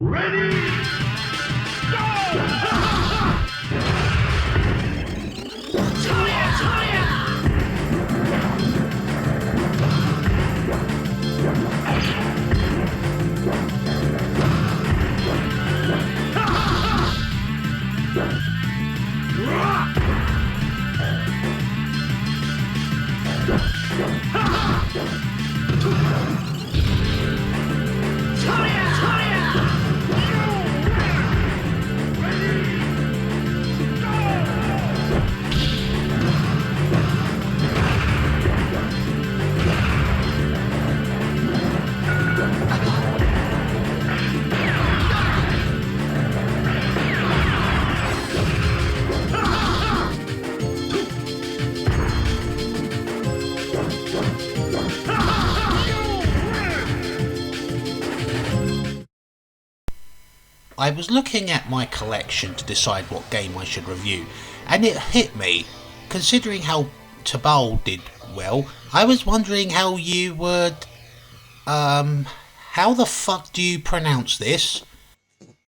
Ready, I was looking at my collection to decide what game I should review, and it hit me, considering how Tabal did well, I was wondering how you would, how the fuck do you pronounce this?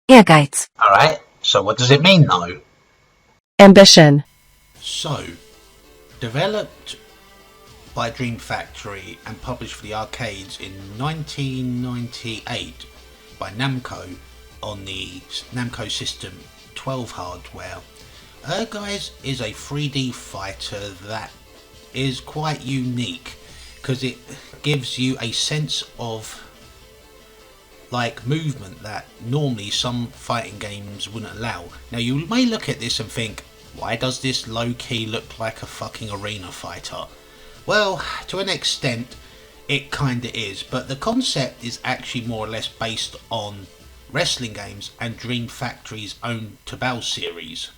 Ehrgeiz. Alright, so what does it mean though? Ambition. So, developed by Dream Factory and published for the arcades in 1998 by Namco on the Namco System 12 hardware, Ehrgeiz is a 3D fighter that is quite unique because it gives you a sense of like movement that normally some fighting games wouldn't allow. Now you may look at this and think, why does this low-key look like a fucking arena fighter? Well, to an extent it kinda is, but the concept is actually more or less based on wrestling games and Dream Factory's own Tabal series.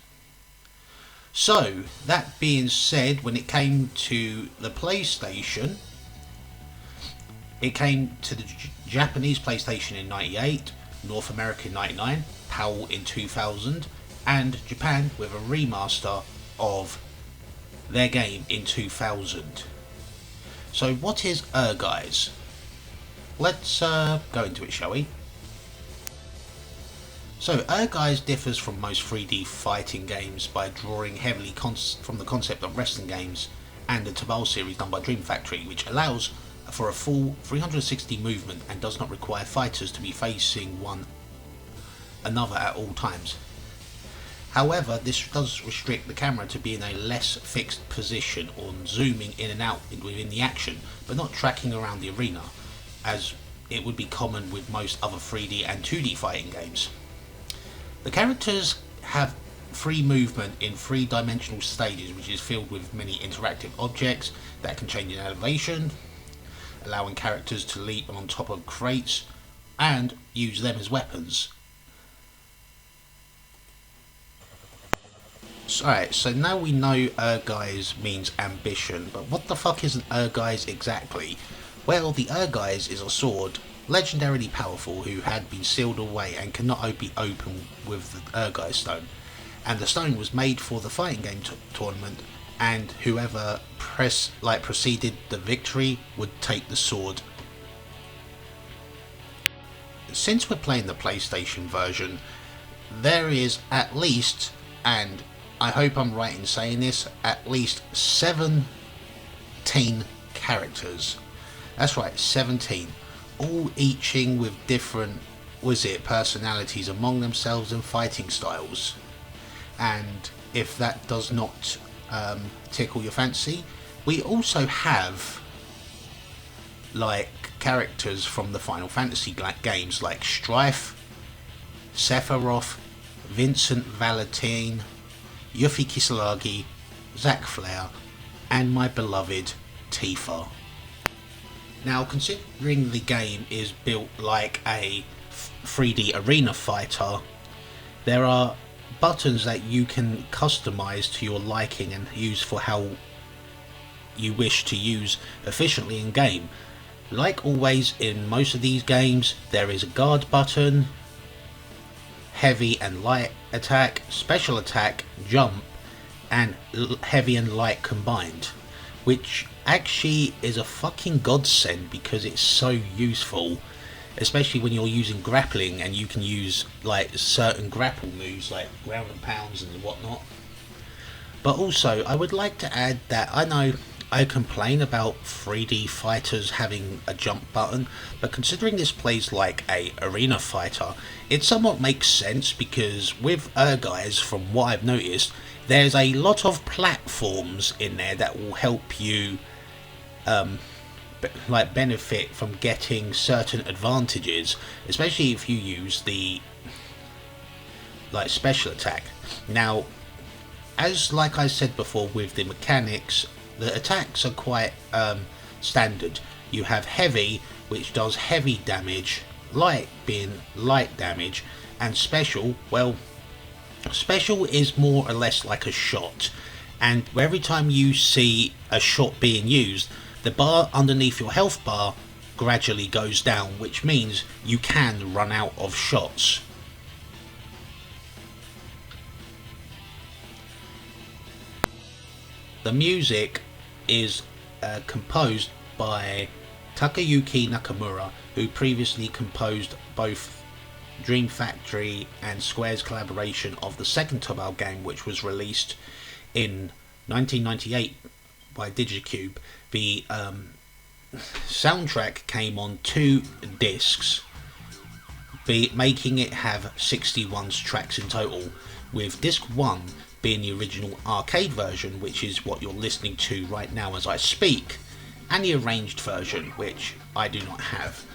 So, that being said, when it came to the PlayStation, it came to the Japanese PlayStation in 98, North America in 99, PAL in 2000, and Japan with a remaster of their game in 2000. So what is Ehrgeiz? Let's go into it, shall we? So Ehrgeiz differs from most 3D fighting games by drawing heavily from the concept of wrestling games and the Tabal series done by Dream Factory, which allows for a full 360 movement and does not require fighters to be facing one another at all times. However, this does restrict the camera to be in a less fixed position or zooming in and out within the action, but not tracking around the arena, as it would be common with most other 3D and 2D fighting games. The characters have free movement in three-dimensional stages, which is filled with many interactive objects that can change in elevation, allowing characters to leap on top of crates and use them as weapons. Alright, so now we know Ehrgeiz means ambition, but what the fuck is an Ehrgeiz exactly? Well, the Ehrgeiz is a sword, legendarily powerful, who had been sealed away and cannot be opened with the Ehrgeiz stone. And the stone was made for the fighting game tournament, and whoever preceded the victory would take the sword. Since we're playing the PlayStation version, there is at least, and I hope I'm right in saying this, at least 17 characters. That's right, 17. All eaching with different, personalities among themselves and fighting styles. And if that does not tickle your fancy, we also have like characters from the Final Fantasy games like Strife, Sephiroth, Vincent Valentine, Yuffie Kisaragi, Zack Flair, and my beloved Tifa. Now, considering the game is built like a 3D arena fighter, there are buttons that you can customize to your liking and use for how you wish to use efficiently in game. Like always in most of these games, there is a guard button, heavy and light attack, special attack, jump, and heavy and light combined, which actually is a fucking godsend because it's so useful especially when you're using grappling and you can use like certain grapple moves like ground and pounds and whatnot. But also, I would like to add that I know I complain about 3D fighters having a jump button, but considering this plays like a arena fighter, it somewhat makes sense because with Ehrgeiz, from what I've noticed, there's a lot of platforms in there that will help you benefit from getting certain advantages, especially if you use the special attack. Now, as like I said before with the mechanics, the attacks are quite standard. You have heavy, which does heavy damage, light being light damage, and special, well, special is more or less like a shot, and every time you see a shot being used, the bar underneath your health bar gradually goes down, which means you can run out of shots. The music is composed by Takayuki Nakamura, who previously composed both Dream Factory and Square's collaboration of the second Tobal game, which was released in 1998 by Digicube. The soundtrack came on 2 discs, making it have 61 tracks in total, with disc 1 being the original arcade version, which is what you're listening to right now as I speak, and the arranged version, which I do not have.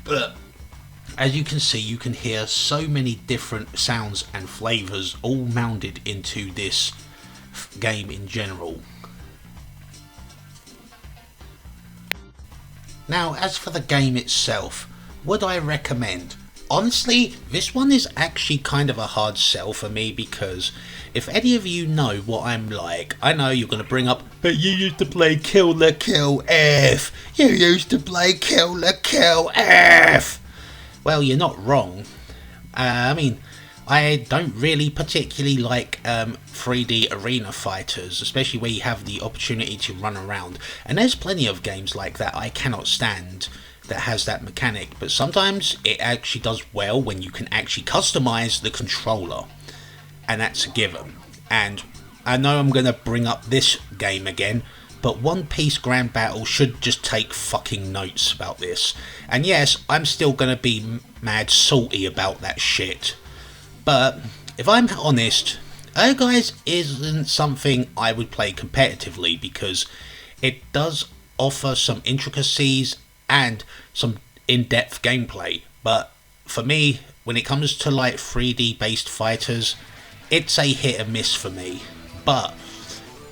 But as you can see, you can hear so many different sounds and flavours all mounted into this game in general. Now, as for the game itself, would I recommend? Honestly, this one is actually kind of a hard sell for me, because if any of you know what I'm like, I know you're going to bring up, but you used to play Kill la Kill F. You used to play Kill la Kill F. Well, you're not wrong. I mean, I don't really particularly like 3D arena fighters, especially where you have the opportunity to run around. And there's plenty of games like that I cannot stand that has that mechanic, but sometimes it actually does well when you can actually customize the controller, and that's a given. And I know I'm going to bring up this game again, but One Piece Grand Battle should just take fucking notes about this. And yes, I'm still going to be mad salty about that shit, but if I'm honest, Ehrgeiz isn't something I would play competitively, because it does offer some intricacies and some in-depth gameplay, but for me, when it comes to like 3D based fighters, it's a hit and miss for me. But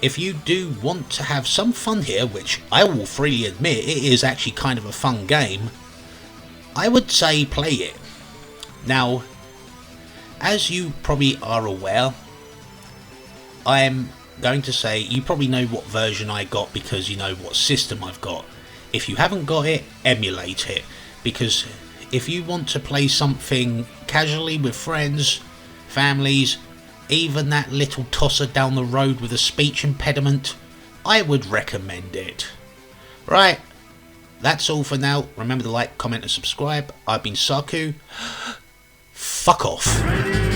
if you do want to have some fun here, which I will freely admit it is actually kind of a fun game, I would say play it. Now, as you probably are aware, I'm going to say you probably know what version I got because you know what system I've got. If you haven't got it, emulate it, because if you want to play something casually with friends, families, even that little tosser down the road with a speech impediment, I would recommend it. Right, that's all for now. Remember to like, comment and subscribe. I've been Saku. Fuck off.